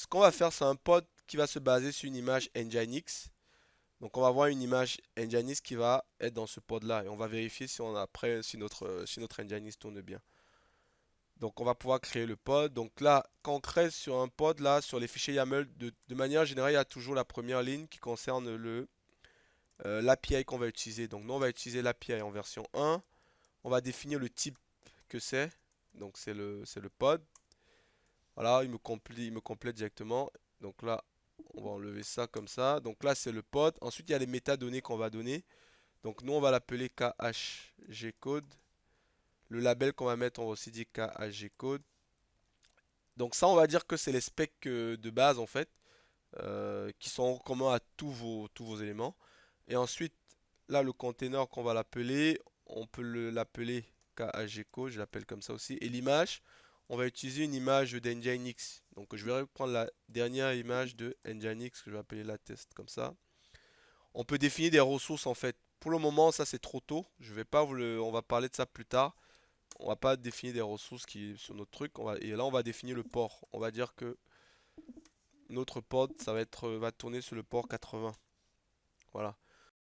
qu'on va faire, c'est un pod qui va se baser sur une image Nginx. Donc on va avoir une image Nginx qui va être dans ce pod là et on va vérifier si on a après si notre Nginx tourne bien. Donc on va pouvoir créer le pod. Donc là, quand on crée sur un pod là, sur les fichiers YAML, de manière générale, il y a toujours la première ligne qui concerne l'API qu'on va utiliser. Donc nous on va utiliser l'API en version 1. On va définir le type que c'est. Donc c'est le pod. Voilà, il me complète directement. Donc là, on va enlever ça comme ça. Donc là, c'est le pod. Ensuite, il y a les métadonnées qu'on va donner. Donc nous, on va l'appeler KHGcode. Le label qu'on va mettre, on va aussi dire KHGcode. Donc ça, on va dire que c'est les specs de base, en fait, qui sont communs à tous vos éléments. Et ensuite, là, le container qu'on va l'appeler, on peut l'appeler KHGcode, je l'appelle comme ça aussi. Et l'image, on va utiliser une image d'Nginx. Donc je vais reprendre la dernière image de Nginx, que je vais appeler la test comme ça. On peut définir des ressources en fait. Pour le moment, ça c'est trop tôt. Je vais pas on va parler de ça plus tard. On va pas définir des ressources qui sur notre truc. Et là, on va définir le port. On va dire que notre pod, va tourner sur le port 80. Voilà.